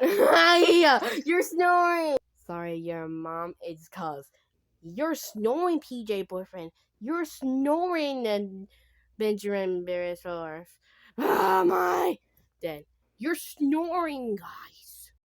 You're snoring. Sorry, your mom. It's cause you're snoring, PJ boyfriend. You're snoring, and Benjamin Beresford. Oh my. Then you're snoring, guys.